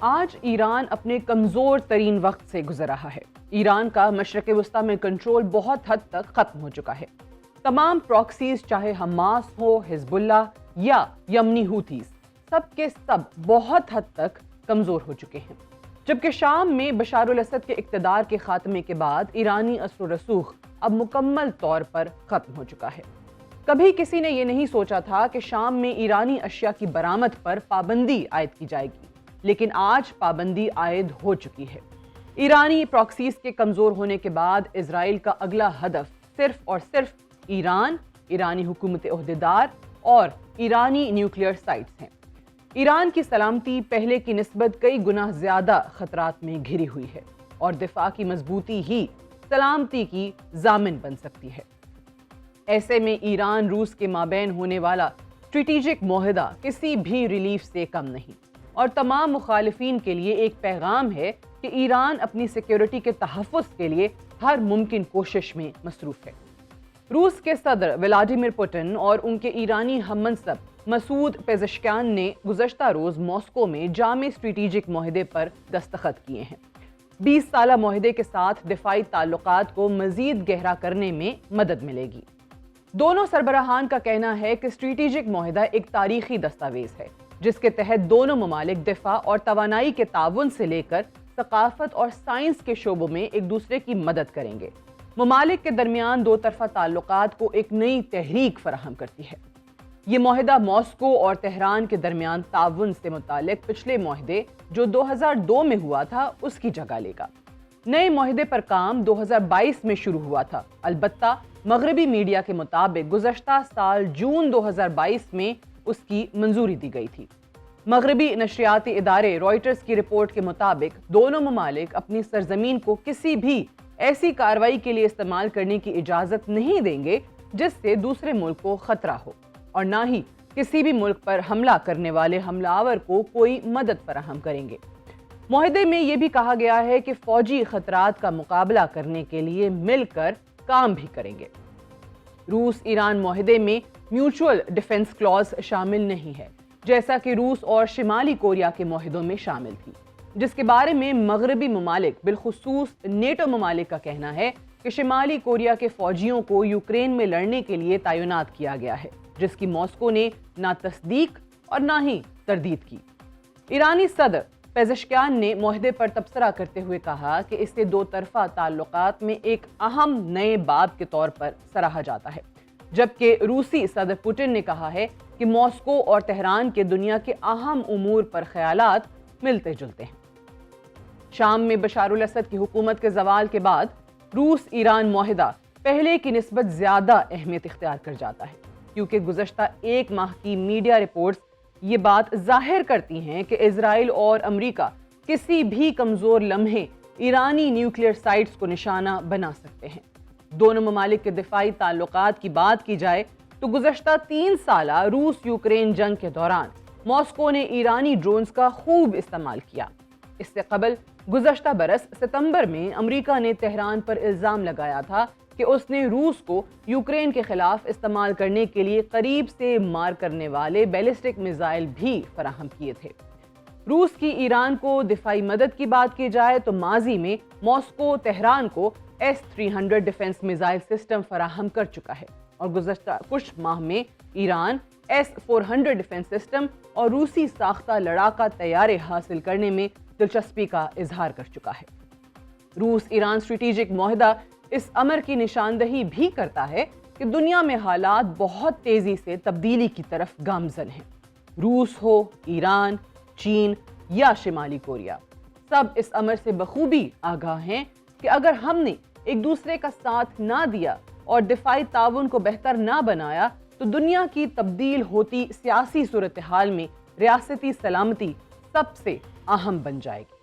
آج ایران اپنے کمزور ترین وقت سے گزر رہا ہے۔ ایران کا مشرق وسطی میں کنٹرول بہت حد تک ختم ہو چکا ہے۔ تمام پراکسیز چاہے حماس ہو، حزب اللہ یا یمنی ہوتیز، سب کے سب بہت حد تک کمزور ہو چکے ہیں۔ جبکہ شام میں بشار الاسد کے اقتدار کے خاتمے کے بعد ایرانی اثر و رسوخ اب مکمل طور پر ختم ہو چکا ہے۔ کبھی کسی نے یہ نہیں سوچا تھا کہ شام میں ایرانی اشیاء کی برآمد پر پابندی عائد کی جائے گی، لیکن آج پابندی عائد ہو چکی ہے۔ ایرانی پراکسیز کے کمزور ہونے کے بعد اسرائیل کا اگلا ہدف صرف اور صرف ایران، ایرانی حکومت عہدیدار اور ایرانی نیوکلیئر سائٹس ہیں۔ ایران کی سلامتی پہلے کی نسبت کئی گنا زیادہ خطرات میں گھری ہوئی ہے، اور دفاع کی مضبوطی ہی سلامتی کی ضامن بن سکتی ہے۔ ایسے میں ایران روس کے مابین ہونے والا اسٹریٹجک معاہدہ کسی بھی ریلیف سے کم نہیں، اور تمام مخالفین کے لیے ایک پیغام ہے کہ ایران اپنی سیکیورٹی کے تحفظ کے لیے ہر ممکن کوشش میں مصروف ہے۔ روس کے صدر ولادیمیر پوٹن اور ان کے ایرانی ہم منصب مسعود پیزشکیان نے گزشتہ روز ماسکو میں جامع اسٹریٹجک معاہدے پر دستخط کیے ہیں۔ 20 سالہ معاہدے کے ساتھ دفاعی تعلقات کو مزید گہرا کرنے میں مدد ملے گی۔ دونوں سربراہان کا کہنا ہے کہ اسٹریٹجک معاہدہ ایک تاریخی دستاویز ہے، جس کے تحت دونوں ممالک دفاع اور توانائی کے تعاون سے لے کر ثقافت اور سائنس کے شعبوں میں ایک دوسرے کی مدد کریں گے۔ ممالک کے درمیان دو طرفہ تعلقات کو ایک نئی تحریک فراہم کرتی ہے۔ یہ معاہدہ ماسکو اور تہران کے درمیان تعاون سے متعلق پچھلے معاہدے جو 2002 میں ہوا تھا اس کی جگہ لے گا۔ نئے معاہدے پر کام 2022 میں شروع ہوا تھا، البتہ مغربی میڈیا کے مطابق گزشتہ سال جون 2022 میں اس کی منظوری دی گئی تھی۔ مغربی نشریاتی ادارے رائٹرز کی رپورٹ کے مطابق دونوں ممالک اپنی سرزمین کو کسی بھی ایسی کارروائی کے لیے استعمال کرنے کی اجازت نہیں دیں گے جس سے دوسرے ملک کو خطرہ ہو، اور نہ ہی کسی بھی ملک پر حملہ کرنے والے حملہ آور کو کوئی مدد فراہم کریں گے۔ معاہدے میں یہ بھی کہا گیا ہے کہ فوجی خطرات کا مقابلہ کرنے کے لیے مل کر کام بھی کریں گے۔ روس ایران معاہدے میں میوچول ڈیفنس کلاز شامل نہیں ہے، جیسا کہ روس اور شمالی کوریا کے معاہدوں میں شامل تھی، جس کے بارے میں مغربی ممالک بالخصوص نیٹو ممالک کا کہنا ہے کہ شمالی کوریا کے فوجیوں کو یوکرین میں لڑنے کے لیے تعینات کیا گیا ہے، جس کی ماسکو نے نہ تصدیق اور نہ ہی تردید کی۔ ایرانی صدر پیزشکیان نے معاہدے پر تبصرہ کرتے ہوئے کہا کہ اسے دو طرفہ تعلقات میں ایک اہم نئے باب کے طور پر سراہا جاتا ہے، جبکہ روسی صدر پوٹن نے کہا ہے کہ ماسکو اور تہران کے دنیا کے اہم امور پر خیالات ملتے جلتے ہیں۔ شام میں بشار الاسد کی حکومت کے زوال کے بعد روس ایران معاہدہ پہلے کی نسبت زیادہ اہمیت اختیار کر جاتا ہے، کیونکہ گزشتہ ایک ماہ کی میڈیا رپورٹس یہ بات ظاہر کرتی ہیں کہ اسرائیل اور امریکہ کسی بھی کمزور لمحے ایرانی نیوکلیئر سائٹس کو نشانہ بنا سکتے ہیں۔ دونوں ممالک کے دفاعی تعلقات کی بات کی جائے تو گزشتہ 3 سالہ روس یوکرین جنگ کے دوران ماسکو نے ایرانی ڈرونز کا خوب استعمال کیا۔ اس سے قبل گزشتہ برس ستمبر میں امریکہ نے تہران پر الزام لگایا تھا کہ اس نے روس کو یوکرین کے خلاف استعمال کرنے کے لیے قریب سے مار کرنے والے بیلسٹک میزائل بھی فراہم کیے تھے۔ روس کی ایران کو دفاعی مدد کی بات کی جائے تو ماضی میں ماسکو تہران کو S-300 ڈیفنس میزائل سسٹم فراہم کر چکا ہے، اور گزشتہ کچھ ماہ میں ایران S-400 ڈیفنس سسٹم اور روسی ساختہ لڑاکا طیارے حاصل کرنے میں دلچسپی کا اظہار کر چکا ہے۔ روس ایران اسٹریٹجک معاہدہ اس امر کی نشاندہی بھی کرتا ہے کہ دنیا میں حالات بہت تیزی سے تبدیلی کی طرف گامزن ہیں۔ روس ہو، ایران، چین یا شمالی کوریا، سب اس امر سے بخوبی آگاہ ہیں کہ اگر ہم نے ایک دوسرے کا ساتھ نہ دیا اور دفاعی تعاون کو بہتر نہ بنایا تو دنیا کی تبدیل ہوتی سیاسی صورتحال میں ریاستی سلامتی سب سے اہم بن جائے گی۔